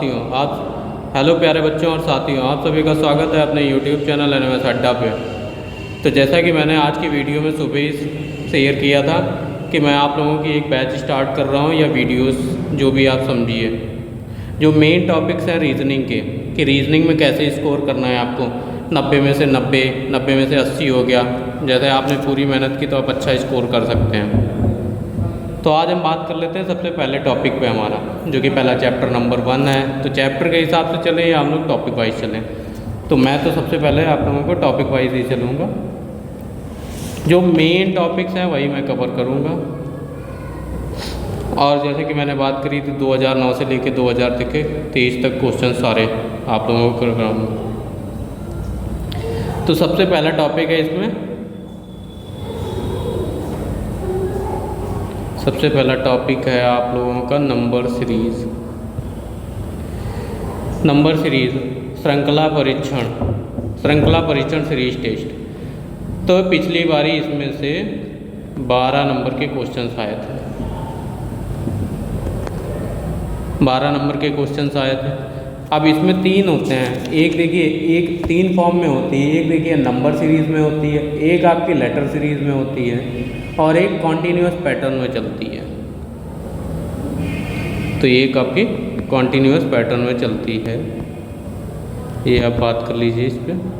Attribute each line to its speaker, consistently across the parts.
Speaker 1: साथियों, आप हेलो प्यारे बच्चों और साथियों, आप सभी का स्वागत है अपने YouTube चैनल एनएमएस अड्डा पे। तो जैसा कि मैंने आज की वीडियो में सुबह ही शेयर किया था कि मैं आप लोगों की एक बैच स्टार्ट कर रहा हूँ या वीडियोस जो भी आप समझिए। जो मेन टॉपिक्स हैं रीजनिंग के, कि रीजनिंग में कैसे स्कोर करना है आपको। 90 में से 90, 90 में से 80 हो गया। जैसे आपने पूरी मेहनत की तो आप अच्छा स्कोर कर सकते हैं। तो आज हम बात कर लेते हैं सबसे पहले टॉपिक पे हमारा, जो कि पहला चैप्टर नंबर 1 है। तो चैप्टर के हिसाब से चलें या हम लोग टॉपिक वाइज चलें? तो मैं तो सबसे पहले आप लोगों को टॉपिक वाइज ही चलूँगा। जो मेन टॉपिक्स हैं वही मैं कवर करूँगा। और जैसे कि मैंने बात करी थी 2009 से लेकर 2023 तक क्वेश्चन सारे आप लोगों को कराऊँगा। तो सबसे पहला टॉपिक है इसमें, सबसे पहला टॉपिक है आप लोगों का नंबर सीरीज। नंबर सीरीज श्रृंखला परीक्षण सीरीज टेस्ट। तो पिछली बारी इसमें से 12 नंबर के क्वेश्चंस आए थे। 12 नंबर के क्वेश्चंस आए थे। अब इसमें 3 होते हैं। एक देखिए, एक 3 फॉर्म में होती है। एक देखिए नंबर सीरीज़ में होती है, एक आपकी लेटर सीरीज़ में होती है, और एक कॉन्टीन्यूअस पैटर्न में चलती है। तो एक आपकी कॉन्टीन्यूअस पैटर्न में चलती है। ये आप बात कर लीजिए इस पर।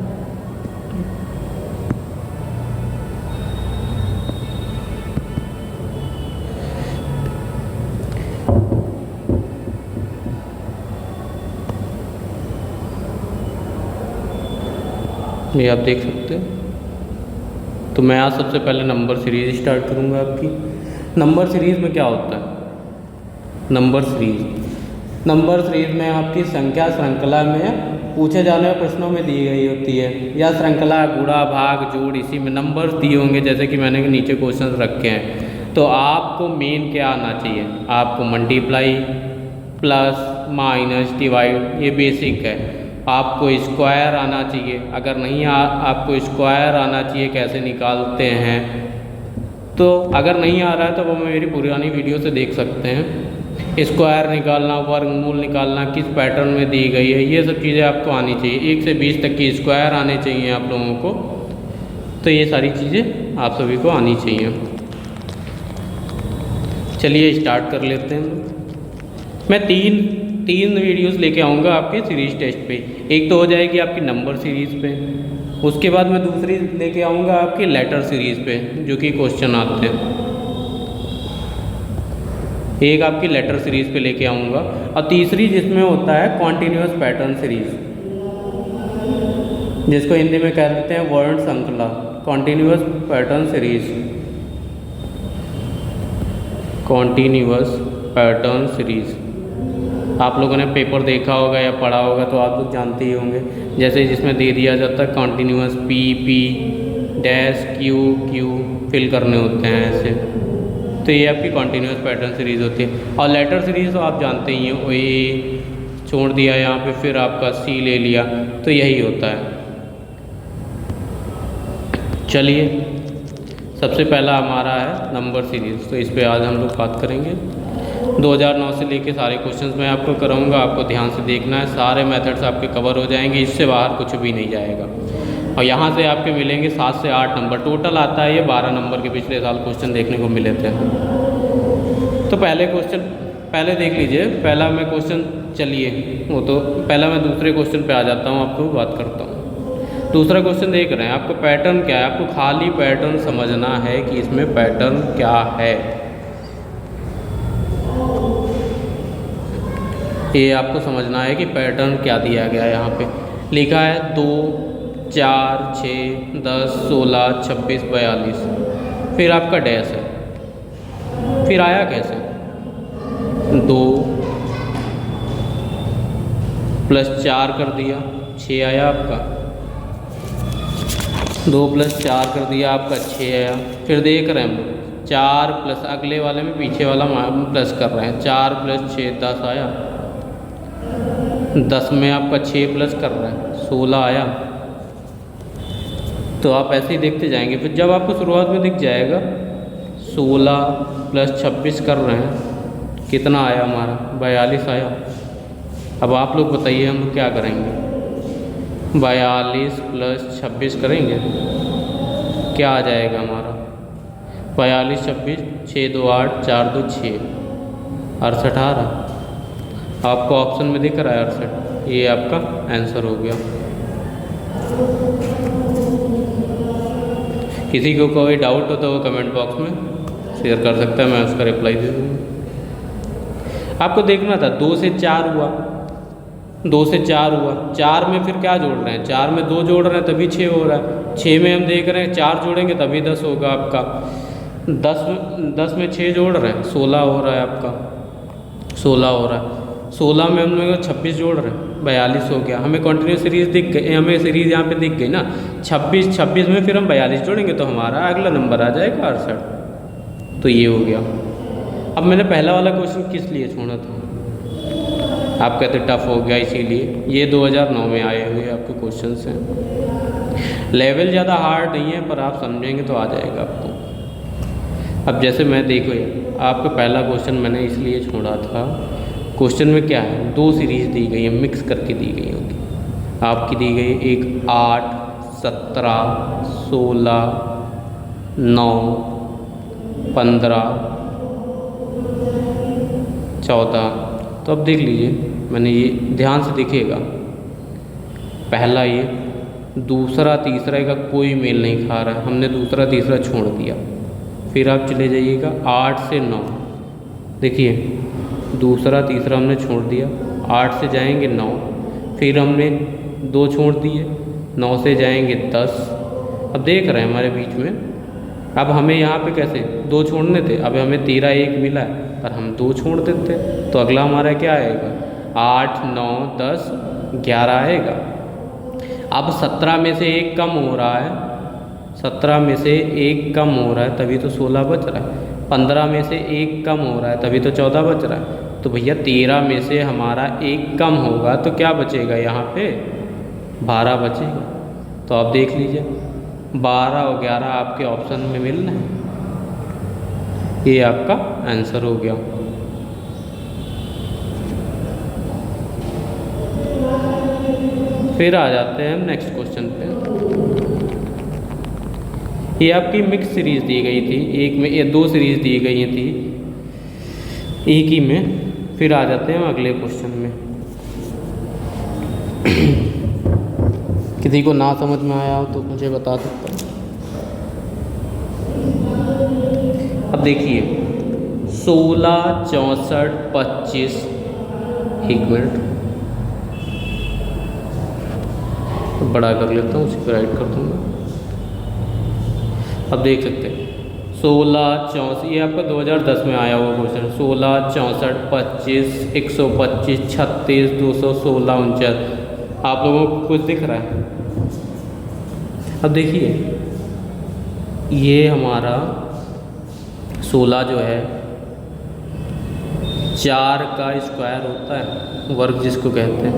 Speaker 1: ये आप देख सकते हैं। तो मैं आज सबसे पहले नंबर सीरीज स्टार्ट करूंगा आपकी। नंबर सीरीज में क्या होता है? नंबर सीरीज में आपकी संख्या श्रृंखला में पूछे जाने वाले प्रश्नों में दी गई होती है, या श्रृंखला, गुणा, भाग, जोड़, इसी में नंबर्स दिए होंगे जैसे कि मैंने नीचे क्वेश्चन रखे हैं। तो आपको मेन क्या आना चाहिए? आपको मल्टीप्लाई, प्लस, माइनस, डिवाइड, ये बेसिक है। आपको स्क्वायर आना चाहिए। अगर नहीं आपको स्क्वायर आना चाहिए कैसे निकालते हैं, तो अगर नहीं आ रहा है तो वो मेरी पुरानी वीडियो से देख सकते हैं। स्क्वायर निकालना, वर्गमूल निकालना किस पैटर्न में दी गई है, ये सब चीज़ें आपको आनी चाहिए। 1 से 20 तक की स्क्वायर आने चाहिए आप लोगों को। तो ये सारी चीज़ें आप सभी को आनी चाहिए। चलिए स्टार्ट कर लेते हैं। मैं तीन वीडियोस लेके आऊँगा आपके सीरीज टेस्ट पे। एक तो हो जाएगी आपकी नंबर सीरीज़ पे, उसके बाद मैं दूसरी लेके आऊँगा आपकी लेटर सीरीज़ पे, जो कि क्वेश्चन आते हैं। एक आपकी लेटर सीरीज़ पे लेके आऊँगा, और तीसरी जिसमें होता है कॉन्टीन्यूअस पैटर्न सीरीज़, जिसको हिंदी में कह देते हैं वर्ण श्रृंखला, continuous pattern series. Continuous pattern series आप लोगों ने पेपर देखा होगा या पढ़ा होगा तो आप लोग जानते ही होंगे। जैसे जिसमें दे दिया जाता है कॉन्टीन्यूअस पी डैश क्यू फिल करने होते हैं ऐसे। तो ये आपकी कॉन्टीन्यूअस पैटर्न सीरीज़ होती है। और लेटर सीरीज़ तो आप जानते ही हैं, ए छोड़ दिया यहाँ पे, फिर आपका सी ले लिया, तो यही होता है। चलिए सबसे पहला हमारा है नंबर सीरीज़। तो इस पर आज हम लोग बात करेंगे। 2009 से लेके सारे क्वेश्चंस मैं आपको कराऊंगा। आपको ध्यान से देखना है, सारे मेथड्स आपके कवर हो जाएंगे, इससे बाहर कुछ भी नहीं जाएगा। और यहाँ से आपके मिलेंगे 7 से 8 नंबर। टोटल आता है ये 12 नंबर के। पिछले साल क्वेश्चन देखने को मिले थे। तो पहले देख लीजिए। पहला मैं क्वेश्चन, चलिए वो तो पहला मैं दूसरे क्वेश्चन पर आ जाता हूँ, आपको बात करता हूँ। दूसरा क्वेश्चन देख रहे हैं। आपको पैटर्न क्या है? आपको खाली पैटर्न समझना है कि इसमें पैटर्न क्या है। ये आपको समझना है कि पैटर्न क्या दिया गया है। यहाँ पे लिखा है 2, 4, 6, 10, 16, 26, 42, फिर आपका डैश है। फिर आया कैसे? 2 + 4 कर दिया, 6 आया आपका। 2 + 4 कर दिया आपका, 6 आया। फिर देख रहे हैं हम लोग 4 प्लस, अगले वाले में पीछे वाला प्लस कर रहे हैं। 4 + 6 10 आया। 10 में आपका 6 प्लस कर रहे हैं, 16 आया। तो आप ऐसे ही देखते जाएंगे। फिर जब आपको शुरुआत में दिख जाएगा 16 + 26 कर रहे हैं, कितना आया हमारा? 42 आया। अब आप लोग बताइए हम लोग क्या करेंगे। 42 प्लस 26 करेंगे, क्या आ जाएगा हमारा? 42 26 6 2 8 4 2 6 68 आ रहा। आपको ऑप्शन में दिख रहा है 68, ये आपका आंसर हो गया। किसी को कोई डाउट हो तो वो कमेंट बॉक्स में शेयर कर सकता है, मैं उसका रिप्लाई दे दूँगा। आपको देखना था 2 से 4 हुआ, 2 से 4 हुआ, 4 में फिर क्या जोड़ रहे हैं? 4 में 2 जोड़ रहे हैं तभी 6 हो रहा है। 6 में हम देख रहे हैं 4 जोड़ेंगे तभी 10 होगा आपका। 10 में 6 जोड़ रहे हैं 16 हो रहा है आपका, 16 हो रहा है। 16 में हम लोग 26 जोड़ रहे हैं 42 हो गया। हमें कंटिन्यूस सीरीज दिख गई, हमें सीरीज यहाँ पे दिख गई ना। 26 में फिर हम 42 जोड़ेंगे तो हमारा अगला नंबर आ जाएगा 68। तो ये हो गया। अब मैंने पहला वाला क्वेश्चन किस लिए छोड़ा था? आप कहते टफ हो गया, इसीलिए ये 2009 में आए हुए आपके क्वेश्चन हैं। लेवल ज़्यादा हार्ड नहीं है, पर आप समझेंगे तो आ जाएगा आपको। अब जैसे मैं देखो आपका पहला क्वेश्चन मैंने इसलिए छोड़ा था, क्वेश्चन में क्या है? 2 सीरीज दी गई है, मिक्स करके दी गई होगी। आपकी दी गई एक 8 17 16 9 15 14। तो अब देख लीजिए, मैंने ये ध्यान से दिखेगा, पहला ये, दूसरा तीसरा का कोई मेल नहीं खा रहा है, हमने दूसरा तीसरा छोड़ दिया। फिर आप चले जाइएगा 8 से 9, देखिए दूसरा तीसरा हमने छोड़ दिया। 8 से जाएंगे 9, फिर हमने 2 छोड़ दिए, 9 से जाएंगे 10। अब देख रहे हैं हमारे बीच में, अब हमें यहाँ पे कैसे 2 छोड़ने थे, अब हमें 13 1 मिला है, पर हम 2 छोड़ देते तो अगला हमारा क्या आएगा? 8 9 10 11 आएगा। अब 17 में से 1 कम हो रहा है, 17 में से 1 कम हो रहा है तभी तो 16 बच रहा है। 15 में से 1 कम हो रहा है तभी तो 14 बच रहा है। तो भैया 13 में से हमारा 1 कम होगा तो क्या बचेगा? यहाँ पे 12 बचेगा। तो आप देख लीजिए 12 और 11 आपके ऑप्शन में मिल रहे हैं, ये आपका आंसर हो गया। फिर आ जाते हैं हम नेक्स्ट क्वेश्चन पे। ये आपकी मिक्स सीरीज दी गई थी, एक में ये 2 सीरीज दी गई थी एक ही में। फिर आ जाते हैं हम अगले क्वेश्चन में। किसी को ना समझ में आया हो तो मुझे बता सकता है। अब देखिए 16 64 25, 1 मिनट बड़ा कर लेता हूँ, उसी पर राइट कर दूँगा। अब देख सकते हैं 16 64, ये आपका 2010 में आया हुआ क्वेश्चन। 16 64 25 125 36 216 49। आप लोगों को कुछ दिख रहा है? अब देखिए ये हमारा 16 जो है 4 का स्क्वायर होता है, वर्ग जिसको कहते हैं।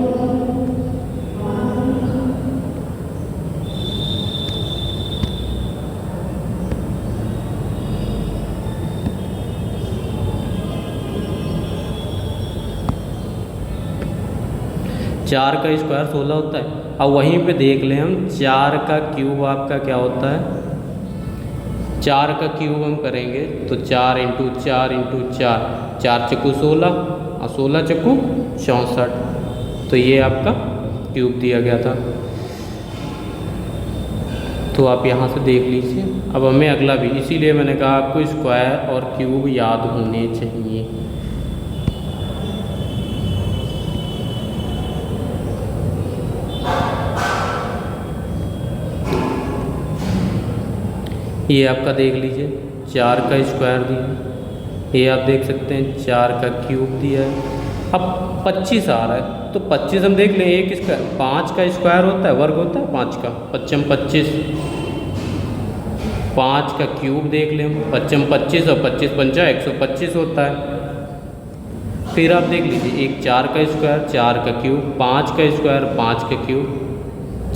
Speaker 1: चार का स्क्वायर 16 होता है। अब वहीं पे देख लें हम 4 का क्यूब आपका क्या होता है? 4 का क्यूब हम करेंगे तो 4 इंटू 4 इंटू 4, 4 चक्कू 16 और 16 चक्कू 64। तो ये आपका क्यूब दिया गया था। तो आप यहाँ से देख लीजिए। अब हमें अगला भी, इसीलिए मैंने कहा आपको स्क्वायर और क्यूब याद होने चाहिए। ये आपका देख लीजिए 4 का स्क्वायर दिया, ये आप देख सकते हैं 4 का क्यूब दिया है। अब 25 आ रहा है तो 25 हम देख लें, एक स्क्वायर 5 का स्क्वायर होता है, वर्ग होता है 5 का, 5 25। 5 का क्यूब देख लें हम, 5 25 और 25 पंजा 125 होता है। फिर आप देख लीजिए एक 4 का स्क्वायर 4 का क्यूब, 5 का स्क्वायर 5 का क्यूब,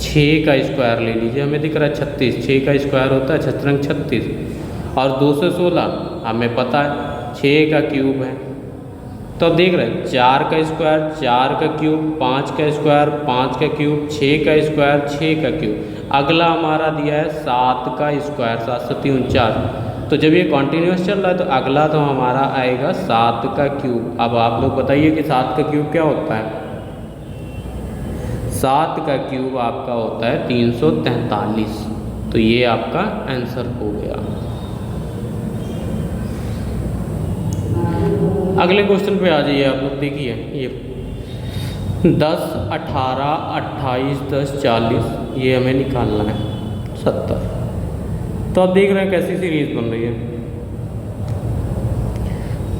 Speaker 1: 6 का स्क्वायर ले लीजिए, हमें दिख रहा है 36, 6 का स्क्वायर होता है 36 और 216 हमें पता है 6 का क्यूब है। तो अब देख रहे हैं 4 का स्क्वायर 4 का क्यूब, 5 का स्क्वायर 5 का क्यूब, 6 का स्क्वायर 6 का क्यूब। अगला हमारा दिया है 7 का स्क्वायर, 7 7 49। तो जब ये कॉन्टिन्यूस चल रहा है तो अगला तो हमारा आएगा 7 का क्यूब। अब आप लोग बताइए कि 7 का क्यूब क्या होता है। 7 का क्यूब आपका होता है 343। तो ये आपका आंसर हो गया। अगले क्वेश्चन पे आ जाइए आप लोग। देखिए ये 10 18 28 10 40 ये हमें निकालना है 70। तो आप देख रहे हैं कैसी सीरीज बन रही है।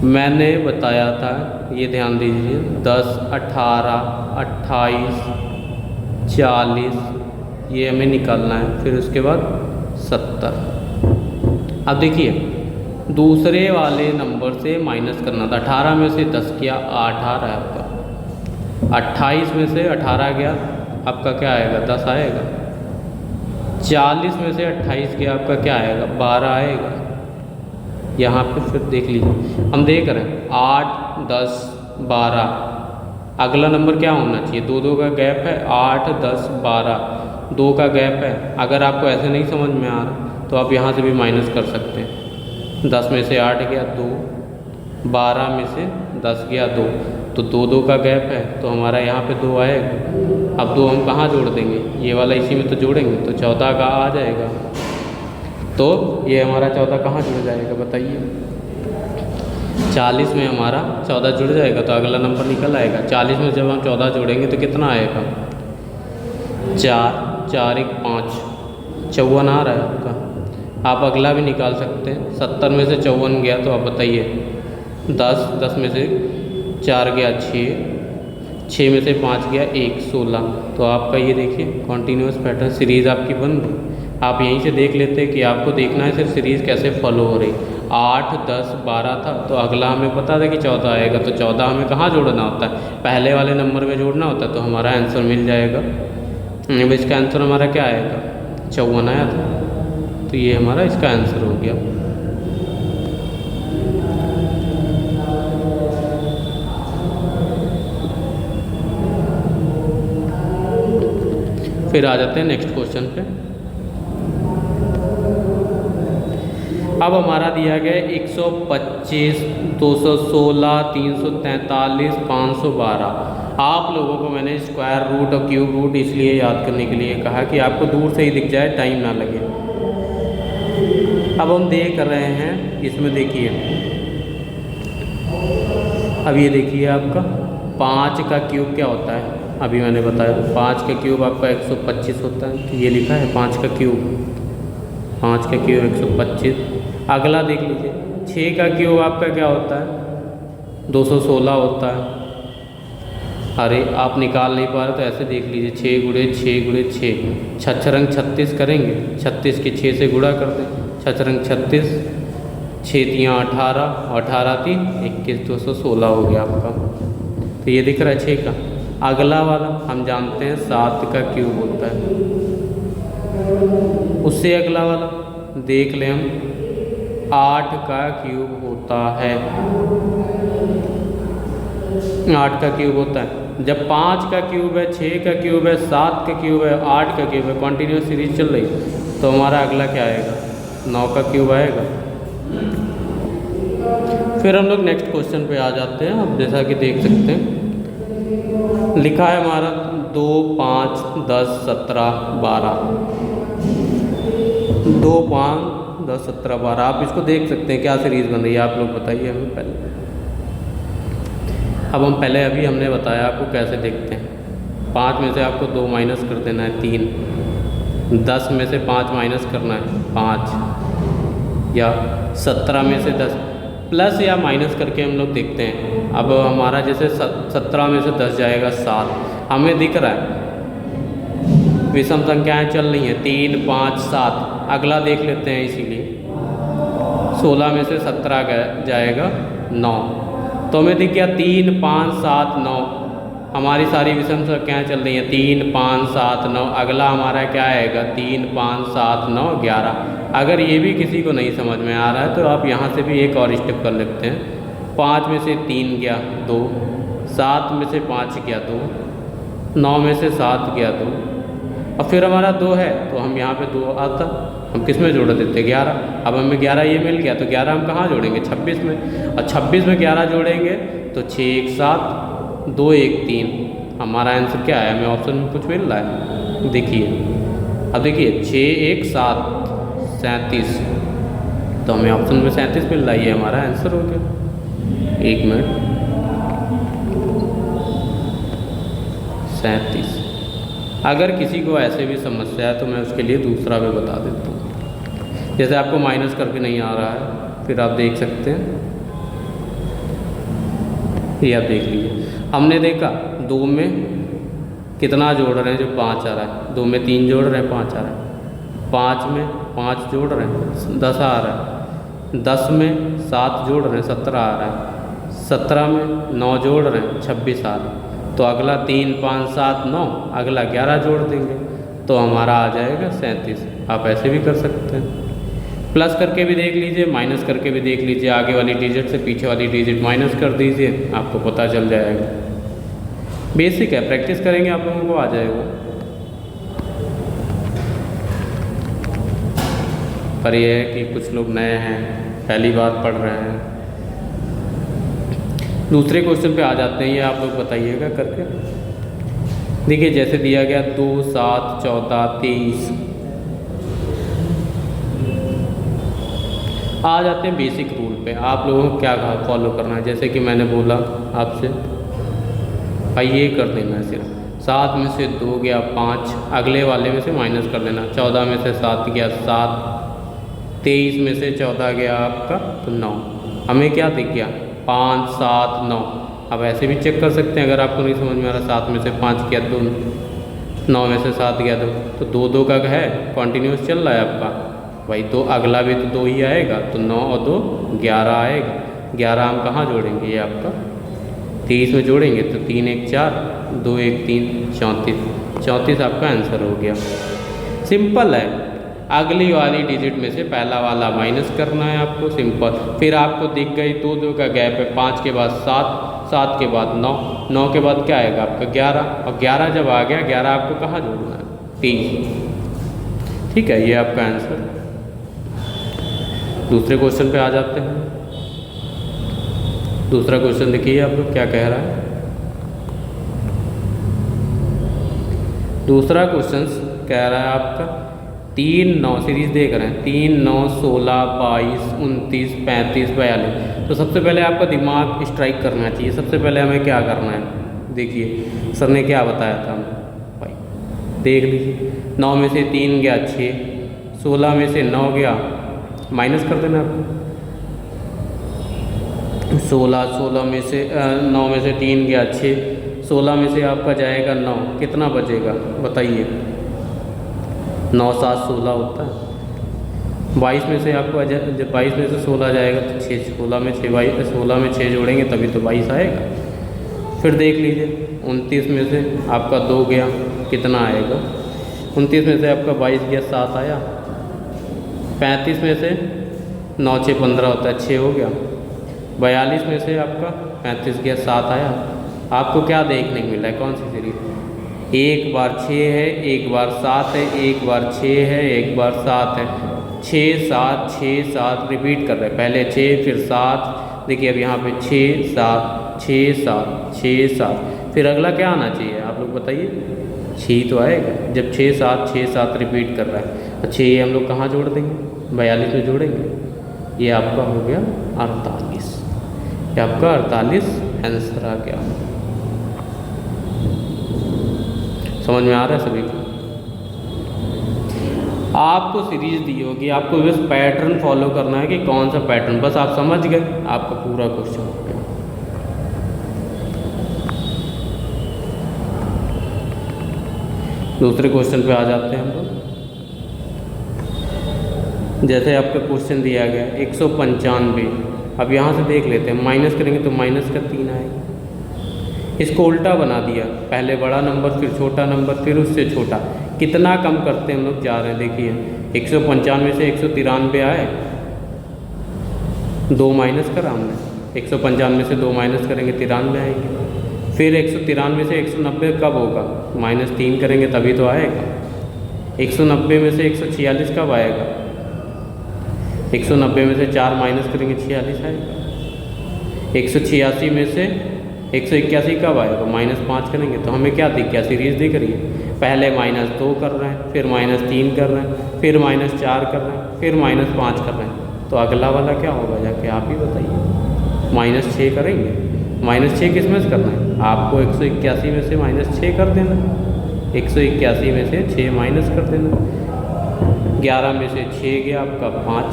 Speaker 1: मैंने बताया था, ये ध्यान दीजिए, 10 18 28 40 ये हमें निकालना है, फिर उसके बाद 70। अब देखिए दूसरे वाले नंबर से माइनस करना था। 18 में से 10 गया 8 आ रहा है आपका। 28 में से 18 गया आपका क्या आएगा 10 आएगा। 40 में से 28 गया आपका क्या आएगा 12 आएगा। यहाँ पे फिर देख लीजिए हम देख रहे हैं 8 10 12। अगला नंबर क्या होना चाहिए, 2 2 का गैप है, 8 10 12 2 का गैप है। अगर आपको ऐसे नहीं समझ में आ रहा तो आप यहाँ से भी माइनस कर सकते हैं। 10 में से 8 गया 2, 12 में से 10 गया 2, तो 2 2 का गैप है तो हमारा यहाँ पे 2 आएगा। अब 2 हम कहाँ जोड़ देंगे, ये वाला इसी में तो जोड़ेंगे तो 14 का आ जाएगा। तो ये हमारा 14 कहाँ जुड़ जाएगा बताइए। 40 में हमारा 14 जुड़ जाएगा तो अगला नंबर निकल आएगा। 40 में जब हम 14 जोड़ेंगे तो कितना आएगा 4 4 1 5 54 आ रहा है आपका। आप अगला भी निकाल सकते हैं। 70 में से 54 गया तो आप बताइए 10 में से 4 गया 6 में से 5 गया 1 16। तो आपका ये देखिए कॉन्टीन्यूस पैटर्न सीरीज़ आपकी बन गई। आप यहीं से देख लेते हैं कि आपको देखना है सिर्फ सीरीज़ कैसे फॉलो हो रही। 8 10 12 था तो अगला हमें पता था कि 14 आएगा, तो 14 हमें कहाँ जोड़ना होता है, पहले वाले नंबर में जोड़ना होता है, तो हमारा आंसर मिल जाएगा। अब इसका आंसर हमारा क्या आएगा 54 आया था, तो ये हमारा इसका आंसर हो गया। फिर आ जाते हैं नेक्स्ट क्वेश्चन पे। अब हमारा दिया गया 125 216 343 512। आप लोगों को मैंने स्क्वायर रूट और क्यूब रूट इसलिए याद करने के लिए कहा कि आपको दूर से ही दिख जाए, टाइम ना लगे। अब हम देख रहे हैं इसमें, देखिए अब ये देखिए आपका 5 का क्यूब क्या होता है, अभी मैंने बताया 5 का क्यूब आपका 125 होता है। तो ये लिखा है 5 का क्यूब 125। अगला देख लीजिए 6 का क्यूब आपका क्या होता है 216 होता है। अरे आप निकाल नहीं पा रहे तो ऐसे देख लीजिए 6 गुणे 6 गुणे 6 छछरंग 36 करेंगे, 36 के 6 से गुणा कर दें, छछरंग 36 6 3 18 18 3 21 216 हो गया आपका। तो ये दिख रहा है 6 का। अगला वाला हम जानते हैं 7 का क्यूब होता है। उससे अगला वाला देख लें हम 8 का क्यूब होता है। 8 का क्यूब होता है। जब 5 का क्यूब है, 6 का क्यूब है, 7 का क्यूब है, 8 का क्यूब है, कॉन्टीन्यूस सीरीज चल रही है, तो हमारा अगला क्या आएगा 9 का क्यूब आएगा। फिर हम लोग नेक्स्ट क्वेश्चन पे आ जाते हैं। अब जैसा कि देख सकते हैं लिखा है हमारा 2 5 10 17 12 2 5 10 17 12। आप इसको देख सकते हैं क्या सीरीज़ बन रही है, आप लोग बताइए हमें पहले। अब हम पहले अभी हमने बताया आपको कैसे देखते हैं। 5 में से आपको 2 माइनस कर देना है 3, 10 में से 5 माइनस करना है 5, या 17 में से 10 प्लस या माइनस करके हम लोग देखते हैं। अब हमारा जैसे 17 में से 10 जाएगा 7, हमें दिख रहा है विषम संख्याएं चल रही हैं 3 5 7। अगला देख लेते हैं, इसीलिए 16 में से 17 जाएगा 9, तो हमें दिख गया 3 5 7 9। हमारी सारी विषम संख्याएं चल रही हैं 3 5 7 9। अगला हमारा क्या आएगा 3 5 7 9 11। अगर ये भी किसी को नहीं समझ में आ रहा है तो आप यहाँ से भी एक और स्टेप कर लेते हैं। 5 में से 3 गया 2, 7 में से 5 गया 2, 9 में से 7 गया 2, अब फिर हमारा 2 है तो हम यहाँ पे 2 आता, हम किस में जोड़ देते 11। अब हमें 11 ये मिल गया तो 11 हम कहाँ जोड़ेंगे 26 में, और 26 में 11 जोड़ेंगे तो 6 1 7 2 1 3। हमारा आंसर क्या है, हमें ऑप्शन में कुछ मिल रहा है, देखिए अब देखिए 6 1 7 37, तो हमें ऑप्शन में 37 मिल रहा है, ये हमारा आंसर हो गया। 1 मिनट 37। अगर किसी को ऐसे भी समस्या है तो मैं उसके लिए दूसरा भी बता देता हूँ। जैसे आपको माइनस करके नहीं आ रहा है, फिर आप देख सकते हैं, ये आप देख लीजिए। हमने देखा 2 में कितना जोड़ रहे हैं, जो 5 आ रहा है, 2 में 3 जोड़ रहे हैं 5 आ रहा है, 5 में 5 जोड़ रहे हैं 10 आ रहा है, 10 में 7 जोड़ रहे हैं 17 आ रहा है, 17 में 9 जोड़ रहे हैं 26 आ रहा है। तो अगला 3 5 7 9, अगला 11 जोड़ देंगे तो हमारा आ जाएगा 37। आप ऐसे भी कर सकते हैं, प्लस करके भी देख लीजिए, माइनस करके भी देख लीजिए, आगे वाली डिजिट से पीछे वाली डिजिट माइनस कर दीजिए, आपको पता चल जाएगा। बेसिक है, प्रैक्टिस करेंगे आप लोगों को आ जाएगा। पर यह है कि कुछ लोग नए हैं, पहली बार पढ़ रहे हैं। दूसरे क्वेश्चन पे आ जाते हैं, ये आप लोग बताइएगा करके। देखिए जैसे दिया गया 2 7 14 23। आ जाते हैं बेसिक रूल पे, आप लोगों को क्या फॉलो करना है। जैसे कि मैंने बोला आपसे, भाई ये कर देना है सिर्फ 7 में से 2 गया 5, अगले वाले में से माइनस कर देना। 14 में से 7 गया 7, 23 में से 14 गया आपका तो 9। हमें क्या दिख गया 5 7 9। अब ऐसे भी चेक कर सकते हैं, अगर आपको नहीं समझ में आ रहा 7 में से 5 गया 2, 9 में से 7 गया 2, तो 2 2 का है कॉन्टीन्यूस चल रहा है आपका भाई। तो अगला भी तो 2 ही आएगा, तो 9 और 2 11 आएगा। 11 हम कहाँ जोड़ेंगे, ये आपका 23 में जोड़ेंगे तो 3 1 4 2 1 3 34। 34 आपका आंसर हो गया। सिंपल है, अगली वाली डिजिट में से पहला वाला माइनस करना है आपको, सिंपल। फिर आपको दिख गई 2 2 का गैप है, 5 के बाद 7, 7 के बाद 9, 9 के बाद क्या आएगा आपका 11, और 11 जब आ गया 11 आपको कहाँ जोड़ना है 3। ठीक है, ये आपका आंसर। दूसरे क्वेश्चन पे आ जाते हैं। दूसरा क्वेश्चन देखिए आप लोग क्या कह रहा है। दूसरा क्वेश्चन कह रहा है आपका 3 9 सीरीज देख रहे हैं, 3 9 16 22 29 35 42। तो सबसे पहले आपका दिमाग स्ट्राइक करना चाहिए। सबसे पहले हमें क्या करना है, देखिए सर ने क्या बताया था भाई, देख लीजिए। 9 में से 3 गया 6, 16 में से 9 गया, माइनस कर देना आपको 16 में से 9 में से 3 गया 6, 16 में से आपका जाएगा 9, कितना बचेगा बताइए। 9 7 16 होता है। 22 में से आपको जब 22 में से 16 जाएगा तो 6, 16 में 6 22, 16 में 6 जोड़ेंगे तभी तो 22 आएगा। फिर देख लीजिए 29 में से आपका 2 गया, कितना आएगा। 29 में से आपका 22 गया 7 आया। 35 में से 9 6 15 होता है, 6 हो गया। 42 में से आपका 35 गया 7 आया। आपको क्या देखने को मिला है, कौन सी सीरीज, एक बार 6 है, एक बार 7 है, एक बार 6 है, एक बार 7 है। 6 7 6 7 रिपीट कर रहे हैं, पहले 6 फिर 7। देखिए अब यहाँ पे 6 7 6 7 6 7, फिर अगला क्या आना चाहिए आप लोग बताइए, 6 तो आएगा। जब 6 7 6 7 रिपीट कर रहा है तो 6 हम लोग कहाँ जोड़ देंगे, 42 में जोड़ेंगे। ये आपका हो गया 48, ये आपका 48 आंसर आ गया। समझ में आ रहा है सभी को। आपको सीरीज दी होगी, आपको बस पैटर्न फॉलो करना है कि कौन सा पैटर्न, बस आप समझ गए, आपका पूरा क्वेश्चन हो गया। दूसरे क्वेश्चन पे आ जाते हैं हम लोग। जैसे आपका क्वेश्चन दिया गया 195, अब यहाँ से देख लेते हैं, माइनस करेंगे तो माइनस का 3 आएगा। इसको उल्टा बना दिया, पहले बड़ा नंबर फिर छोटा नंबर फिर उससे छोटा, कितना कम करते हम लोग जा रहे हैं। देखिए 195 से 193 आए, 2 माइनस करा हमने, 195 से 2 माइनस करेंगे 93 आएंगे। फिर 193 से 190 कब होगा, -3 करेंगे तभी तो आएगा। 190 में से 146 कब आएगा, 190 में से 4 माइनस करेंगे 46 आएगा। 186 में से 181 कब आएगा, -5 करेंगे। तो हमें क्या दिख गया, सीरीज दिख रही है। पहले -2 कर रहे हैं, फिर -3 कर रहे हैं, फिर -4 कर रहे हैं, फिर -5 कर रहे हैं। तो अगला वाला क्या होगा, जाके आप ही बताइए। -6 करेंगे। -6 किस में से करना है आपको, 181 में से -6 कर देना, 181 में से 6 माइनस कर देना। 11 में से 6 गया आपका 5,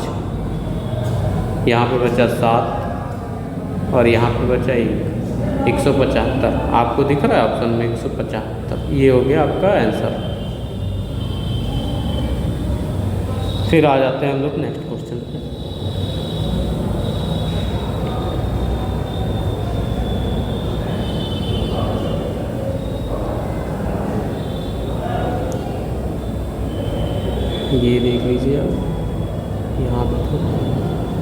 Speaker 1: यहाँ पे बचा 7 और यहाँ पे बचा 175। आपको दिख रहा है ऑप्शन में 175, ये हो गया आपका आंसर। फिर आ जाते हैं हम लोग नेक्स्ट क्वेश्चन पे। ये देख लीजिए आप यहाँ पे।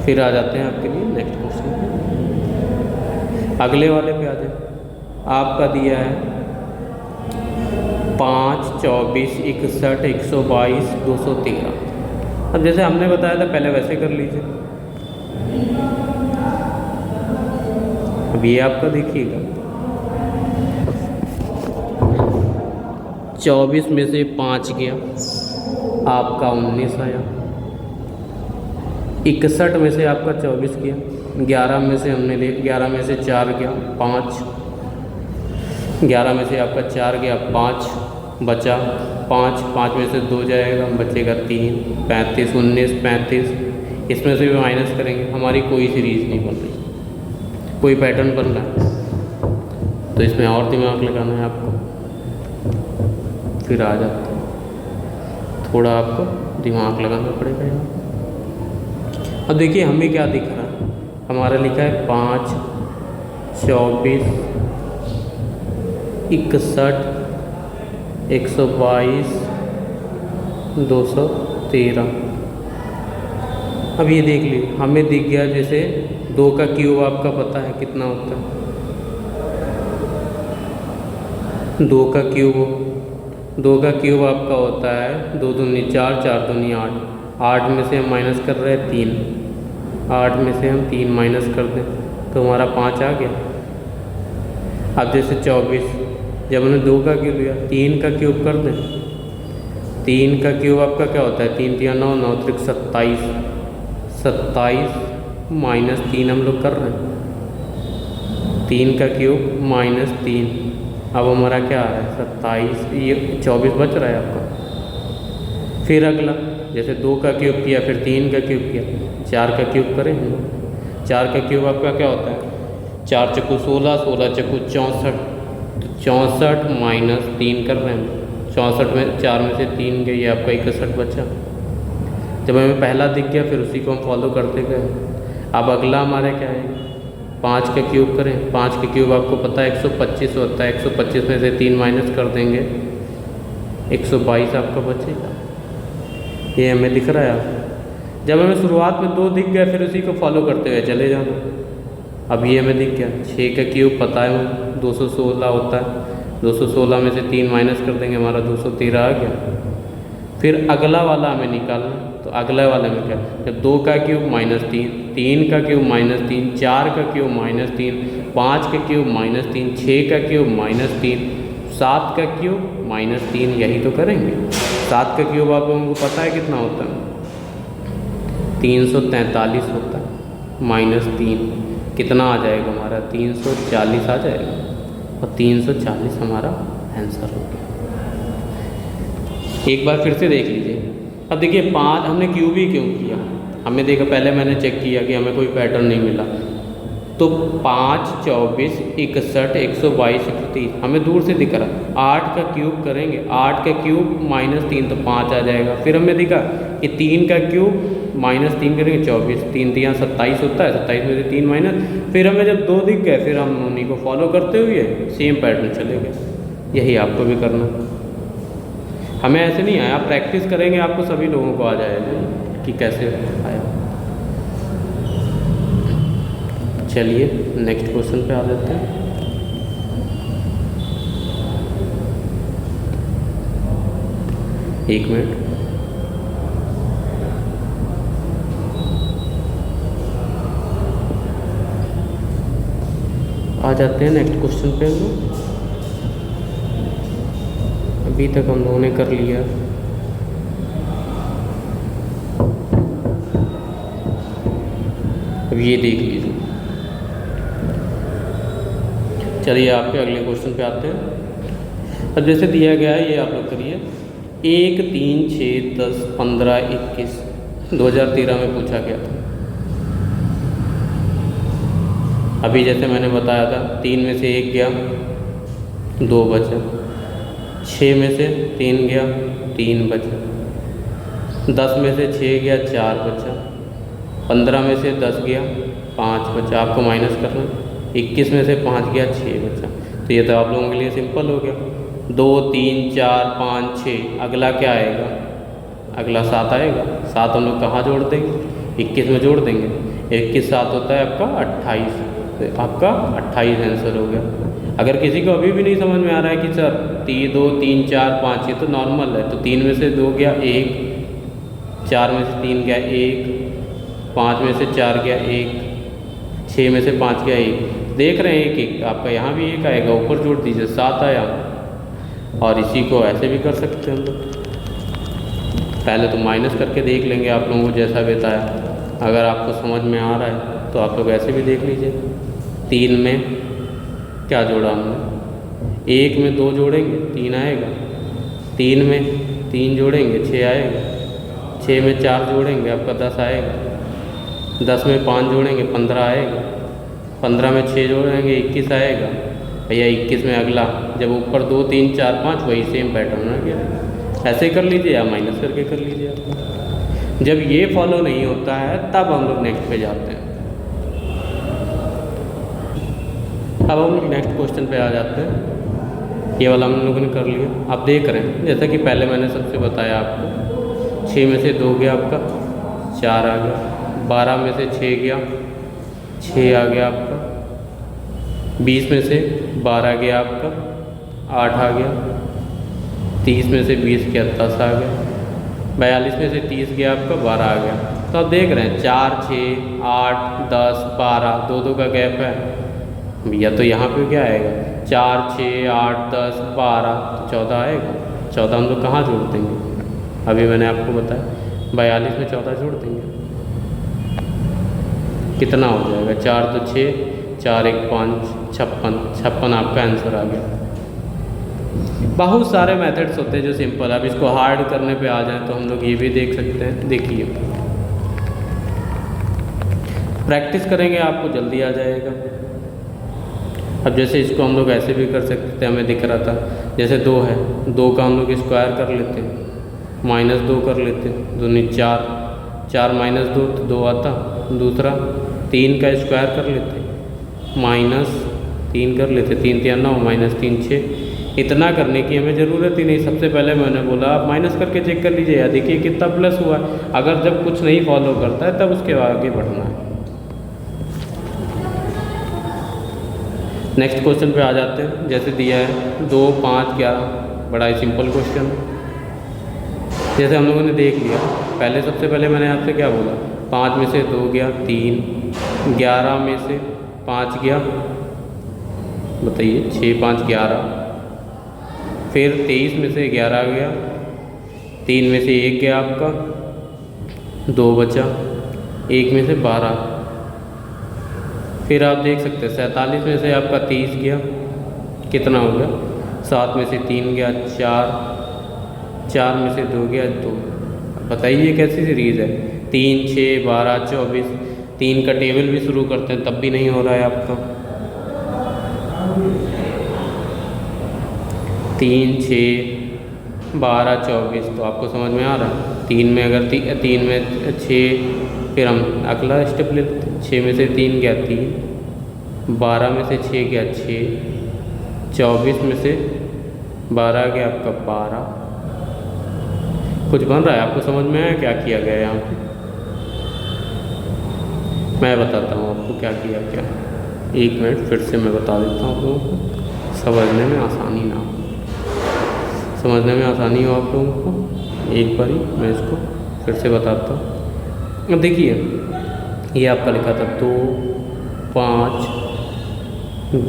Speaker 1: फिर आ जाते हैं आपके लिए नेक्स्ट क्वेश्चन पे। अगले वाले पे आ जाए। आपका दिया है 5, 24, 61, 122, 213। अब जैसे हमने बताया था पहले वैसे कर लीजिए। अब ये आपका देखिएगा 24 में से 5 गया आपका 19 आया। 61 में से आपका 24 गया। 11 में से हमने 11 में से 4 गया 5। 11 में से आपका 4 गया 5 बचा 5 में से 2 जाएगा बचेगा 3। 35, 19, 35। इसमें से भी माइनस करेंगे। हमारी कोई सीरीज नहीं बन रही, कोई पैटर्न बन रहा है, तो इसमें और दिमाग लगाना है आपको। फिर आ जाते हैं, थोड़ा आपको दिमाग लगाना पड़ेगा यहाँ। अब देखिए हमें क्या दिख रहा है, हमारा लिखा है 5, 24, 61, 122, 213। अब ये देख लीजिए हमें दिख गया जैसे 2 का क्यूब आपका पता है कितना होता है। 2 का क्यूब 2 का क्यूब आपका होता है 2 दूनी 4, 4 दूनी 8। 8 में से हम माइनस कर रहे हैं 3। 8 में से हम 3 माइनस कर दें तो हमारा 5 आ गया। अब जैसे 24, जब हमने 2 का क्यूब लिया 3 का क्यूब कर दें। 3 का क्यूब आपका क्या होता है, 3 3 9, 9 3 27। 27 माइनस 3 हम लोग कर रहे हैं। 3 का क्यूब -3। अब हमारा क्या आ रहा है 27, ये 24 बच रहा है आपका। फिर अगला जैसे 2 का क्यूब किया, फिर 3 का क्यूब किया, 4 का क्यूब करें हम लोग। 4 का क्यूब आपका क्या होता है, 4 चक्कू 16, 16 चक्कू 64। तो 64 माइनस 3 कर रहे हैं। 64 में 4 में से 3 गए, ये आपका 61 बचा। जब हमें पहला दिख गया फिर उसी को हम फॉलो करते गए। अब अगला हमारा क्या है, 5 का क्यूब करें। 5 का क्यूब आपको पता है 125 होता है। 125 में से 3 माइनस कर देंगे, 122 आपका बचेगा। ये हमें दिख रहा है। जब हमें शुरुआत में 2 दिख गया फिर उसी को फॉलो करते हुए चले जाना। अब ये हमें दिख गया 6 का क्यूब पता है 216 होता है। 216 में से 3 माइनस कर देंगे, हमारा 213 आ गया। फिर अगला वाला हमें निकालना, तो अगला वाले में क्या, जब 2 का क्यूब -3, 3 का क्यूब -3, 4 का क्यूब -3, 5 का क्यूब -3, 6 का क्यूब -3, 7 का क्यूब -3, यही तो करेंगे। 7 का क्यूब आप लोगों को पता है कितना होता है, 343 होता है। -3 कितना आ जाएगा हमारा, 340 आ जाएगा। और 340 हमारा आंसर हो गया। एक बार फिर से देख लीजिए। अब देखिए 5 हमने क्यूब ही क्यों किया, हमें देखा पहले मैंने चेक किया कि हमें कोई पैटर्न नहीं मिला। तो 5, 24, 61, 122, 130 हमें दूर से दिख रहा है। 8 का क्यूब करेंगे, 8 का क्यूब -3 तो 5 आ जाएगा। फिर हमें दिखा कि 3 का क्यूब -3 करेंगे 24, 3 3 27 होता है। 27 में से 3 माइनस, फिर हमें जब 2 दिख गए फिर हम उन्हीं को फॉलो करते हुए सेम पैटर्न चले गए। यही आपको भी करना। हमें ऐसे नहीं आया, आप प्रैक्टिस करेंगे आपको सभी लोगों को आ जाएगा कि कैसे आया। चलिए नेक्स्ट क्वेश्चन पे आ जाते हैं। एक मिनट। आ जाते हैं नेक्स्ट क्वेश्चन पे हम लोग। अभी तक हम लोगों ने कर लिया अब ये देख लीजिए। चलिए आपके अगले क्वेश्चन पे आते हैं। अब जैसे दिया गया है ये आप लोग करिए। 1, 3, 6, 10, 15, 21 2013 में पूछा गया था। अभी जैसे मैंने बताया था 3 में से 1 गया 2 बचा, 6 में से 3 गया 3 बचा, 10 में से 6 गया 4 बचा, 15 में से 10 गया 5 बचा। आपको माइनस करना। 21 में से 5 गया 6 बचा। तो ये तो आप लोगों के लिए सिंपल हो गया। 2, 3, 4, 5, 6 अगला क्या आएगा? अगला 7 आएगा। 7 हम लोग कहाँ जोड़ देंगे? 21 में जोड़ देंगे। 21 7 होता है आपका 28। तो आपका 28 आंसर हो गया। अगर किसी को अभी भी नहीं समझ में आ रहा है कि सर 2, 3, 4, 5 ये तो नॉर्मल है, तो 3 में से 2 गया 1, 4 में से 3 गया 1, 5 में से 4 गया 1, 6 में से 5 गया 1। देख रहे हैं कि आपका यहाँ भी 1 आएगा, ऊपर जोड़ दीजिए 7 आया। और इसी को ऐसे भी कर सकते हैं हम लोग। पहले तो माइनस करके देख लेंगे आप लोगों को जैसा बताया। अगर आपको समझ में आ रहा है तो आप लोग ऐसे भी देख लीजिए। 3 में क्या जोड़ा हमने? 1 में 2 जोड़ेंगे 3 आएगा, 3 में 3 जोड़ेंगे 6 आएगा, 6 में 4 जोड़ेंगे आपका 10 आएगा, 10 में 5 जोड़ेंगे 15 आएगा, 15 में 6 जोड़ेंगे 21 आएगा। भैया 21 में अगला जब ऊपर 2, 3, 4, 5 वही सेम पैटर्न है क्या? ऐसे कर लीजिए या माइनस करके कर लीजिए आप। जब ये फॉलो नहीं होता है तब हम लोग नेक्स्ट पे जाते हैं। अब हम नेक्स्ट क्वेश्चन पे आ जाते हैं। ये वाला हम लोगों ने कर लिया। आप देख रहे हैं जैसा कि पहले मैंने सबसे बताया आपको। 6 में से 2 गया आपका 4 आ गया, 12 में से 6 गया 6 आ गया आपका, 20 में से 12 गया आपका 8 आ गया, 30 में से 20 गया 10 आ गया, 42 में से 30 गया आपका 12 आ गया। तो आप देख रहे हैं 4, 6, 8, 10, 12 2 का गैप है भैया। तो यहाँ पे क्या आएगा? 4, 6, 8, 10, 12 तो 14 आएगा। 14 हम लोग कहाँ जोड़ देंगे? अभी मैंने आपको बताया 42 में 14 जोड़ देंगे। कितना हो जाएगा? 4 तो 6, 4 1 5 56 आपका आंसर आ गया। बहुत सारे मेथड्स होते हैं जो सिंपल है। अब इसको हार्ड करने पे आ जाए तो हम लोग ये भी देख सकते हैं। देखिए प्रैक्टिस करेंगे आपको जल्दी आ जाएगा। अब जैसे इसको हम लोग ऐसे भी कर सकते थे, हमें दिख रहा था जैसे 2 है, 2 का हम लोग स्क्वायर कर लेते हैं, -2 कर लेते हैं, 2 × 4, 4 - 2 तो 2 आता। दूसरा 3 का स्क्वायर कर लेते, -3 कर लेते, 3 × 9 -3 6। इतना करने की हमें ज़रूरत ही नहीं। सबसे पहले मैंने बोला आप माइनस करके चेक कर लीजिए या देखिए कितना प्लस हुआ। अगर जब कुछ नहीं फॉलो करता है तब उसके आगे बढ़ना है। नेक्स्ट क्वेश्चन पे आ जाते हैं। जैसे दिया है 2, 5, 11, बड़ा ही सिंपल क्वेश्चन है। जैसे हम लोगों ने देख लिया, पहले सबसे पहले मैंने आपसे क्या बोला? 5 में से 2 गया 3, 11 में से 5 गया, बताइए 6, 5, 11। फिर 23 में से 11 गया, 3 में से 1 गया आपका, 2 बचा, 1 में से 12। फिर आप देख सकते हैं 47 में से आपका 30 गया, कितना हो गया? 7 में से 3 गया 4, 4 में से 2 गया 2। बताइए कैसी सीरीज़ है? 3, 6, 12, 24। 3 का टेबल भी शुरू करते हैं तब भी नहीं हो रहा है आपका। 3, 6, 12, 24 तो आपको समझ में आ रहा है। 3 में अगर 3 में 6, फिर हम अगला स्टेप ले लेते हैं। 6 में से 3 गया 3, 12 में से 6 गया 6, 24 में से 12 गया आपका 12। कुछ बन रहा है? आपको समझ में आया क्या किया गया यहाँ पे? मैं बताता हूँ आपको क्या किया क्या। एक मिनट फिर से मैं बता देता हूँ आप लोगों को, समझने में आसानी ना हो, समझने में आसानी हो आप लोगों को। एक बारी मैं इसको फिर से बताता हूँ। अब देखिए ये आपका लिखा था 2, 5,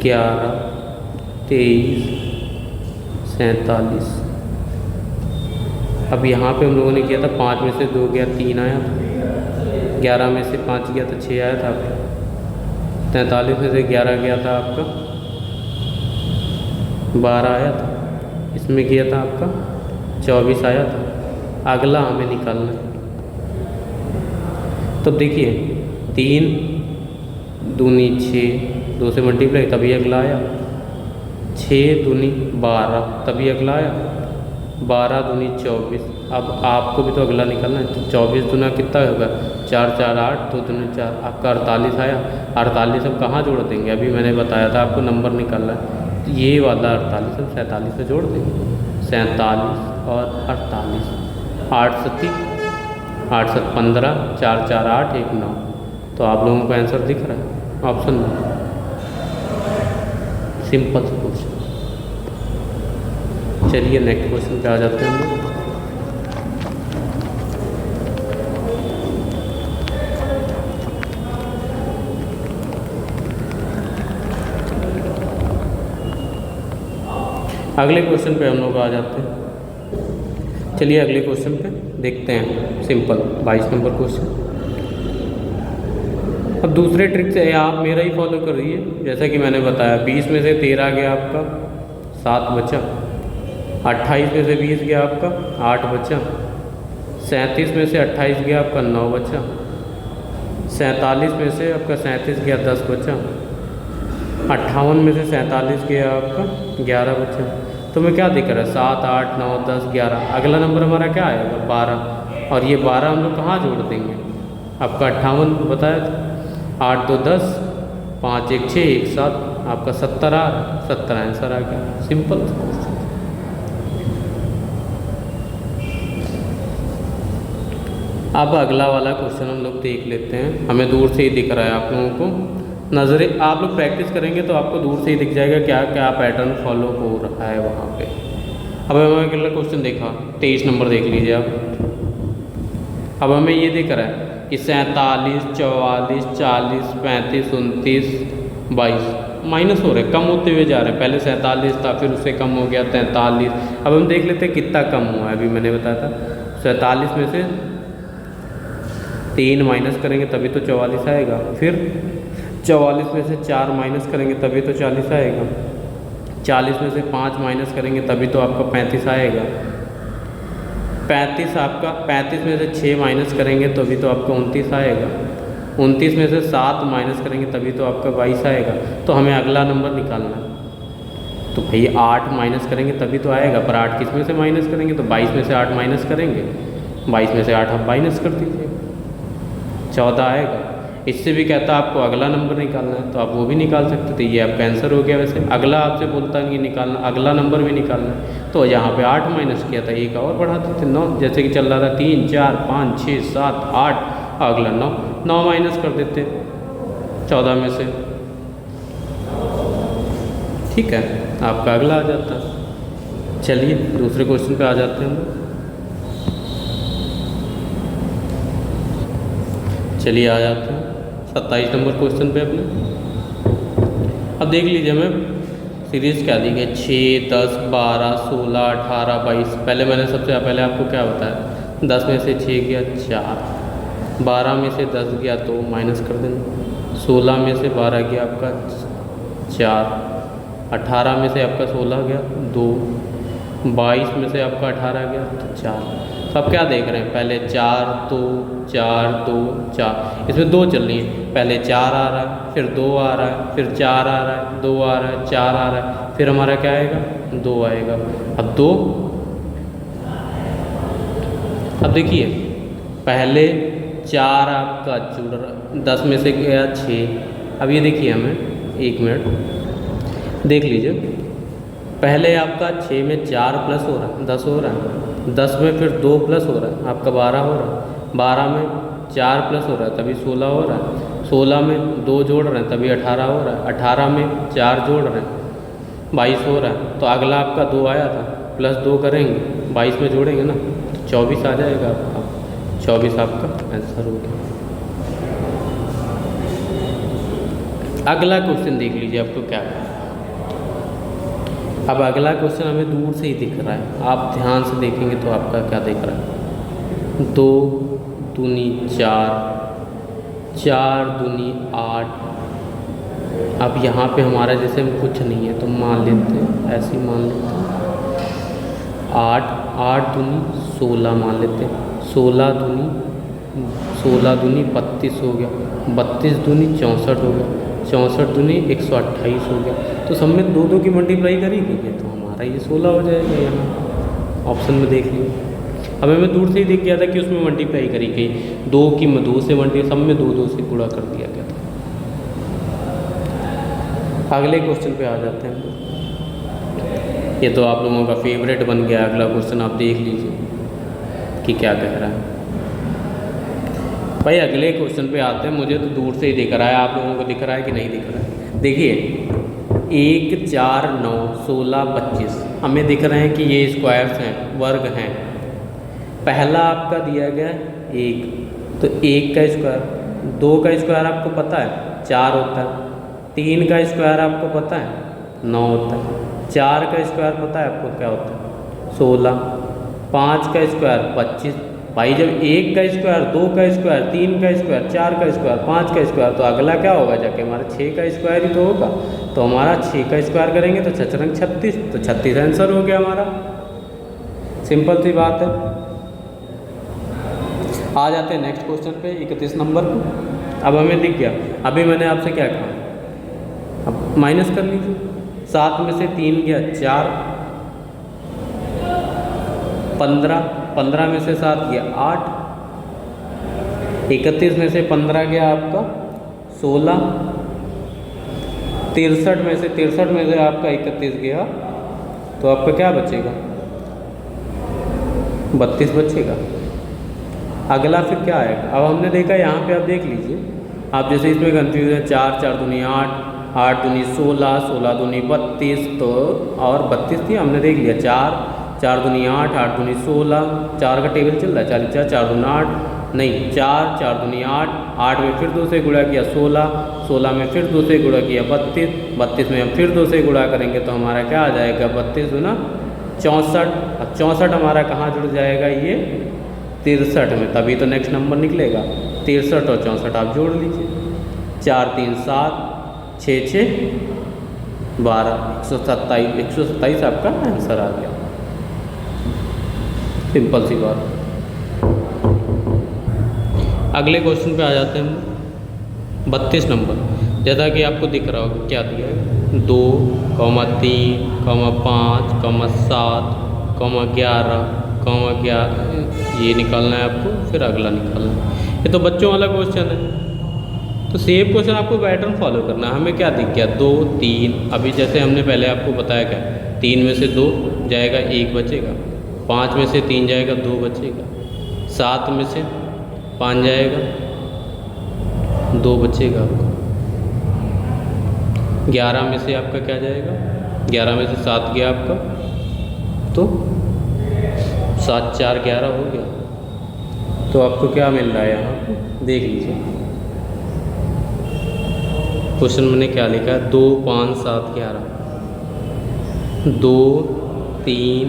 Speaker 1: 11, 23, 47। अब यहाँ पे हम लोगों ने किया था 5 में से 2 गया 3 आया था, 11 में से 5 गया तो 6 आया था आपका, 43 में से 11 गया था आपका 12 आया था, इसमें किया था आपका 24 आया था। अगला हमें निकालना है। तो देखिए 3 दूनी 6, 2 से मल्टीप्लाई तभी अगला आया, 6 दूनी 12 तभी अगला आया, 12 दूनी 24। अब आपको भी तो अगला निकालना है, तो 24 दूना कितना होगा 4 4 8, 2 दूनी 4, आपका 48 आया। 48 अब कहाँ जोड़ देंगे, अभी मैंने बताया था आपको नंबर निकालना है, तो ये वाला 48 हम 47 में जोड़ देंगे, 47 और 48, 8 7 8 7 15, 4 4 8 1 9। तो आप लोगों को आंसर दिख रहा है ऑप्शन में, सिंपल सा क्वेश्चन। चलिए नेक्स्ट क्वेश्चन पे आ जाते हैं हम लोग। अगले क्वेश्चन पे हम लोग आ जाते हैं। चलिए अगले क्वेश्चन पे देखते हैं, सिंपल 22 नंबर क्वेश्चन। अब दूसरे ट्रिक से आप मेरा ही फॉलो कर रही है, जैसा कि मैंने बताया 20 में से 13 गया आपका 7 बचा, 28 में से 20 गया आपका 8 बचा, 37 में से 28 गया आपका 9 बचा, 47 में से आपका 37 गया 10 बचा, 58 में से 47 गया आपका 11 बचा। तो मैं क्या दिख रहा है 7 8 9 10 11, अगला नंबर हमारा क्या आएगा 12, और ये 12 हम लोग कहाँ जोड़ देंगे, आपका 58 बताया था, 8 2 10, 5 1 6 1 7, आपका 70 आ रहा है, 70 आंसर आ गया, सिंपल। अब अगला वाला क्वेश्चन हम लोग देख लेते हैं। हमें दूर से ही दिख रहा है आप लोगों को, नज़रें आप लोग प्रैक्टिस करेंगे तो आपको दूर से ही दिख जाएगा क्या क्या पैटर्न फॉलो हो रहा है वहाँ पे। अब हमें अगला क्वेश्चन देखा 23 नंबर देख लीजिए आप। अब हमें ये दिख रहा है कि 47 44 40 35 29 22 माइनस हो रहे, कम होते हुए जा रहे हैं। पहले 47 था, फिर उससे कम हो गया 43। अब हम देख लेते हैं कितना कम हुआ है। अभी मैंने बताया था 47 में से 3 माइनस करेंगे तभी तो 44 आएगा, फिर 44 में से 4 माइनस करेंगे तभी तो 40 आएगा, 40 में से 5 माइनस करेंगे तभी तो आपका 35 आएगा, 35 आपका 35 में से 6 माइनस करेंगे तभी तो आपका 29 आएगा, 29 में से 7 माइनस करेंगे तभी तो आपका 22 आएगा। तो हमें अगला नंबर निकालना है। तो भाई 8 माइनस करेंगे तभी तो आएगा, पर 8 किस में से माइनस करेंगे, तो 22 में से 8 माइनस करेंगे, 22 में से 8 आप माइनस कर दीजिए, 14 आएगा। इससे भी कहता है आपको अगला नंबर निकालना है, तो आप वो भी निकाल सकते थे, ये आपका आंसर हो गया। वैसे अगला आपसे बोलता है कि निकालना, अगला नंबर भी निकालना है, तो यहाँ पे 8 माइनस किया था, एक और बढ़ाते थे 9, जैसे कि चल रहा था 3 4 5 6 7 8, अगला 9 माइनस कर देते 14 में से, ठीक है, आपका अगला आ जाता। चलिए दूसरे क्वेश्चन पे आ जाते हैं हम। चलिए आ जाते हैं 27 नंबर क्वेश्चन पे अपने। अब देख लीजिए हमें सीरीज़ क्या दी गई, 6 10 12 16 18 22। पहले मैंने सबसे पहले आपको क्या बताया, 10 में से 6 गया 4, 12 में से 10 गया 2 माइनस कर देना, 16 में से 12 गया आपका 4, 18 में से आपका 16 गया 2, 22 में से आपका 18 गया तो 4। तो आप क्या देख रहे हैं, पहले 4 2 4 2 4, इसमें 2 चल रही है, पहले 4 आ रहा है, फिर 2 आ रहा है, फिर 4 आ रहा है, 2 आ रहा है, 4 आ रहा है, फिर हमारा क्या आएगा 2 आएगा। अब 2, अब देखिए पहले 4 आपका जुड़ रहा, 10 में से गया 6। अब ये देखिए हमें 1 मिनट देख लीजिए, पहले आपका 6 में 4 प्लस हो रहा है 10 हो रहा है, 10 में फिर 2 प्लस हो रहा है आपका 12 हो रहा है, 12 में 4 प्लस हो रहा है तभी 16 हो रहा है, 16 में 2 जोड़ रहे हैं तभी 18 हो रहा है, 18 में 4 जोड़ रहे हैं 22 हो रहा है। तो अगला आपका 2 आया था, प्लस 2 करेंगे 22 में जोड़ेंगे ना, तो 24 आ जाएगा आपका। 24 आपका आंसर हो गया। अगला क्वेश्चन देख लीजिए आपको क्या है। अब अगला क्वेश्चन हमें दूर से ही दिख रहा है, आप ध्यान से देखेंगे तो आपका क्या दिख रहा है। 2 दूनी 4, 4 दूनी 8। अब यहाँ पे हमारा जैसे कुछ नहीं है तो मान लेते हैं, ऐसे ही मान लेते हैं 8, 8 दूनी 16 मान लेते हैं। 16 दूनी 32 हो गया, 32 दूनी 64 हो गया, 64 दूनी 128 हो गया। तो सब में 2 की मल्टीप्लाई करेंगे तो हमारा ये 16 हो जाएगा। यहाँ ऑप्शन में देख लीजिए, अब हमें दूर से ही दिख गया था कि उसमें मल्टीप्लाई करी गई, 2 की 2 से मल्टीप्लाई, सब में 2 से गुणा कर दिया गया था। अगले क्वेश्चन पे आ जाते हैं। ये तो आप लोगों का फेवरेट बन गया। अगला क्वेश्चन आप देख लीजिए कि क्या कह रहा है। भाई अगले क्वेश्चन पे आते हैं। मुझे तो दूर से ही दिख रहा है, आप लोगों को दिख रहा है कि नहीं दिख रहा है? देखिए 1, 4, 9, 16, 25 हमें दिख रहे हैं कि ये स्क्वायर्स हैं, वर्ग हैं। पहला आपका दिया गया 1, तो 1 का स्क्वायर, 2 का स्क्वायर आपको पता है 4 होता है, 3 का स्क्वायर आपको पता है 9 होता है, 4 का स्क्वायर पता है आपको क्या होता है 16, 5 का स्क्वायर 25। भाई जब 1 का स्क्वायर, 2 का स्क्वायर, 3 का स्क्वायर, 4 का स्क्वायर, 5 का स्क्वायर, तो अगला क्या होगा जाके हमारा 6 का स्क्वायर ही तो होगा। तो हमारा 6 का स्क्वायर करेंगे तो 6 रंग 36, तो 36 आंसर हो गया हमारा। सिंपल सी बात है। आ जाते हैं नेक्स्ट क्वेश्चन पे, 31 नंबर पे। अब हमें दिख गया, अभी मैंने आपसे क्या कहा, अब माइनस कर लीजिए। 7 में से 3 गया 4, 15, 15 में से 7 गया 8, 31 में से 15 गया आपका 16, 63 में से आपका 31 गया, तो आपका क्या बचेगा 32 बचेगा। अगला फिर क्या आएगा? अब हमने देखा यहाँ पे, आप देख लीजिए, आप जैसे इसमें कंफ्यूज है, 4, 4 दूनी 8, 8 दूनी 16, 16 दूनी 32, तो और 32 थी, हमने देख लिया 4, 4 दूनी 8, 8 दूनी 16, 4 का टेबल चल रहा है 4, 4 दूनी 8, नहीं 4, 4 दूनी 8, 8 में फिर 2 से गुणा किया 16, 16 में फिर 2 से गुणा किया 32, 32 में हम फिर 2 से गुणा करेंगे तो हमारा क्या आ जाएगा 32 दूना 64। अब 64 हमारा कहाँ जुड़ जाएगा, ये 63 में, तभी तो नेक्स्ट नंबर निकलेगा। 63 और 64 आप जोड़ लीजिए, 4, 3, 7, 6, 6, 12, 127, 127 आपका आंसर आ गया। सिंपल सी बात। अगले क्वेश्चन पे आ जाते हैं हम। 32 नंबर, जैसा कि आपको दिख रहा होगा क्या दिया है, 2, 3, 5, 7, 11, ये निकालना है आपको, फिर अगला निकालना है। ये तो बच्चों वाला क्वेश्चन है, तो सेम क्वेश्चन आपको पैटर्न फॉलो करना है। हमें क्या दिख गया 2, 3, अभी जैसे हमने पहले आपको बताया क्या, 3 में से 2 जाएगा 1 बचेगा, 5 में से 3 जाएगा 2 बचेगा, 7 में से 5 जाएगा 2 बचेगा आपका, 11 में से आपका क्या जाएगा, 11 में से 7 गया आपका, तो 7, 4, 11 हो गया। तो आपको क्या मिल रहा है यहाँ पे देख लीजिए, क्वेश्चन मैंने क्या लिखा है, 2, 5, 7, 11, 2, 3,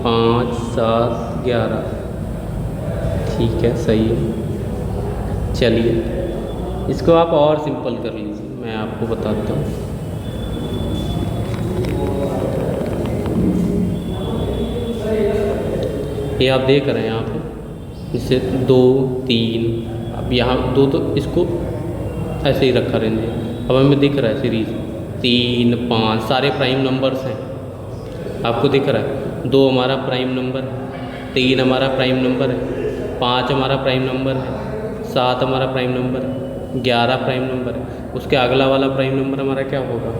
Speaker 1: 5, 7, 11, ठीक है, सही है। चलिए इसको आप और सिंपल कर लीजिए, मैं आपको बताता हूँ। ये आप देख रहे हैं यहाँ पे, जैसे 2, 3, अब यहाँ 2 तो इसको ऐसे ही रखा रहेंगे। अब हमें दिख रहा है सीरीज 3, 5 सारे प्राइम नंबर्स हैं, आपको दिख रहा है। 2 हमारा प्राइम नंबर है, 3 हमारा प्राइम नंबर है, 5 हमारा प्राइम नंबर है, 7 हमारा प्राइम नंबर है, 11 प्राइम नंबर है। उसके अगला वाला प्राइम नंबर हमारा क्या होगा,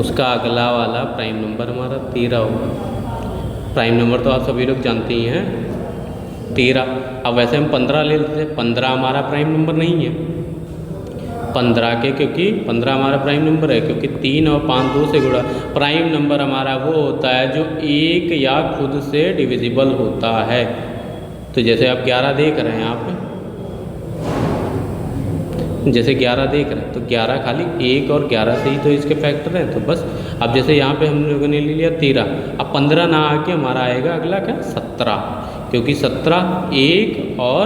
Speaker 1: उसका अगला वाला प्राइम नंबर हमारा 13 होगा। प्राइम नंबर तो आप सभी लोग जानते ही हैं, 13। अब वैसे हम 15 ले लेते हैं, 15 हमारा प्राइम नंबर नहीं है 15 के, क्योंकि 15 हमारा प्राइम नंबर है क्योंकि 3 और 5 2 से गुणा। प्राइम नंबर हमारा वो होता है जो एक या खुद से डिविजिबल होता है। तो जैसे आप 11 देख रहे हैं यहाँ पे, जैसे 11 देख रहे हैं तो 11 खाली 1 और 11 से ही तो इसके फैक्टर हैं। तो बस अब जैसे यहाँ पे हम लोगों ने ले लिया 13, अब 15 ना आके हमारा आएगा अगला क्या 17, क्योंकि 17 1 और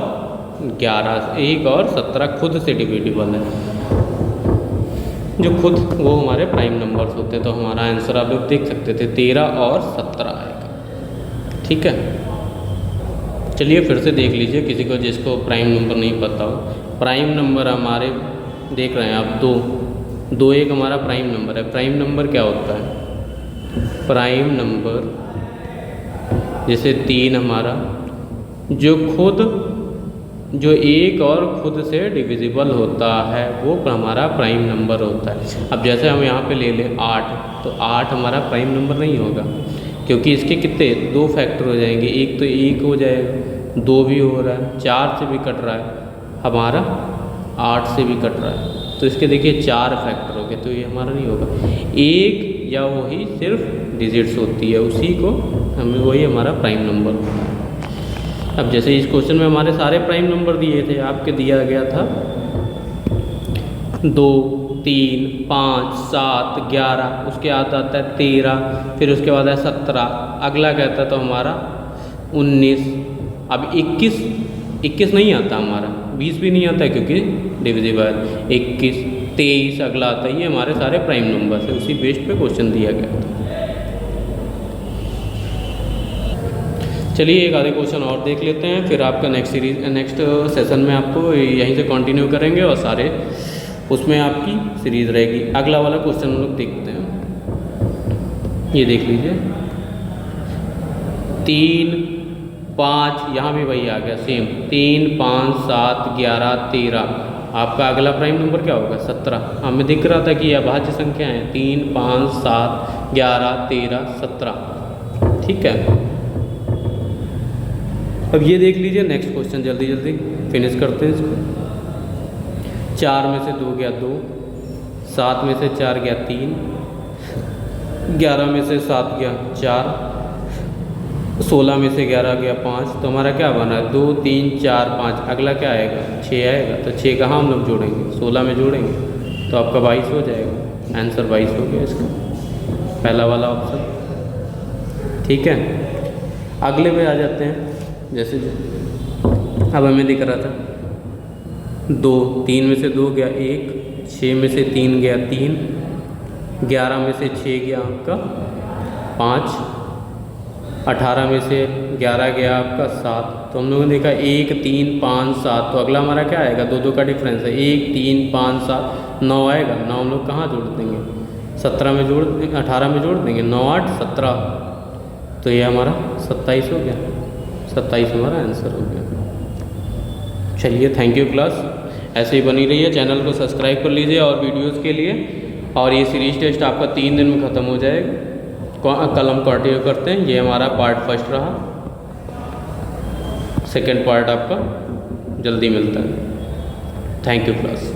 Speaker 1: 11, 1 और 17 खुद से डिविजिबल है, जो खुद वो हमारे प्राइम नंबर्स होते हैं। तो हमारा आंसर आप लोग देख सकते थे 13 और 17 आएगा। ठीक है, चलिए फिर से देख लीजिए किसी को जिसको प्राइम नंबर नहीं पता हो। प्राइम नंबर हमारे देख रहे हैं आप 2 एक हमारा प्राइम नंबर है। प्राइम नंबर क्या होता है? प्राइम नंबर जैसे 3 हमारा जो एक और खुद से डिविजिबल होता है वो हमारा प्राइम नंबर होता है। अब जैसे हम यहाँ पे ले लें 8, तो 8 हमारा प्राइम नंबर नहीं होगा क्योंकि इसके कितने 2 फैक्टर हो जाएंगे, एक तो 1 हो जाएगा, 2 भी हो रहा है, 4 से भी कट रहा है, हमारा 8 से भी कट रहा है, तो इसके देखिए 4 फैक्टर हो गए, तो ये हमारा नहीं होगा। एक या वही सिर्फ डिजिट्स होती है, उसी को हमें वही हमारा प्राइम नंबर होता है। अब जैसे इस क्वेश्चन में हमारे सारे प्राइम नंबर दिए थे, आपके दिया गया था 2 3 5 7 11, उसके बाद आता है 13, फिर उसके बाद है 17, अगला कहता है तो हमारा 19। अब 21 नहीं आता हमारा, 20 भी नहीं आता है क्योंकि डिविजिबल। 21 23 अगला आता है, ये हमारे सारे प्राइम नंबर है, उसी बेस्ड पे क्वेश्चन दिया गया था। चलिए एक आधे क्वेश्चन और देख लेते हैं, फिर आपका नेक्स्ट सेशन में आपको यहीं से कंटिन्यू करेंगे और सारे उसमें आपकी सीरीज रहेगी। अगला वाला क्वेश्चन हम लोग देखते हैं, ये देख लीजिए 3 5, यहाँ भी वही आ गया सेम 3 5 7 11 13। आपका अगला प्राइम नंबर क्या होगा 17। हमें दिख रहा था कि ये अभाज्य संख्या है 3 5 7 11 13 17। ठीक है, अब ये देख लीजिए नेक्स्ट क्वेश्चन, जल्दी जल्दी फिनिश करते हैं इसको। 4 में से 2 गया 2, 7 में से 4 गया 3, 11 में से 7 गया 4, 16 में से 11 गया 5। तो हमारा क्या बना है 2 3 4 5, अगला क्या आएगा 6 आएगा। तो 6 कहाँ हम लोग जोड़ेंगे 16 में जोड़ेंगे, तो आपका 22 हो जाएगा। आंसर 22 हो गया इसका, पहला वाला ऑप्शन। ठीक है, अगले पे आ जाते हैं। जैसे अब हमें दिख रहा था 2, 3 में से 2 गया 1, 6 में से 3 गया 3, 11 में से 6 गया आपका 5, 18 में से 11 गया आपका 7। तो हम लोगों ने देखा 1 3 5 7, तो अगला हमारा क्या आएगा 2 2 का डिफरेंस है, 1 3 5 7 9 आएगा। 9 हम लोग कहाँ जोड़ देंगे 17 में जोड़ 18 में जोड़ देंगे, 9 8 17, तो ये हमारा 27 हो गया। 27 हमारा आंसर हो गया। चलिए थैंक यू क्लास, ऐसे ही बनी रही है, चैनल को सब्सक्राइब कर लीजिए और वीडियोस के लिए। और ये सीरीज टेस्ट आपका 3 दिन में ख़त्म हो जाएगा। कल हम कंटिन्यू करते हैं, ये हमारा पार्ट फर्स्ट रहा, सेकंड पार्ट आपका जल्दी मिलता है। Thank you class.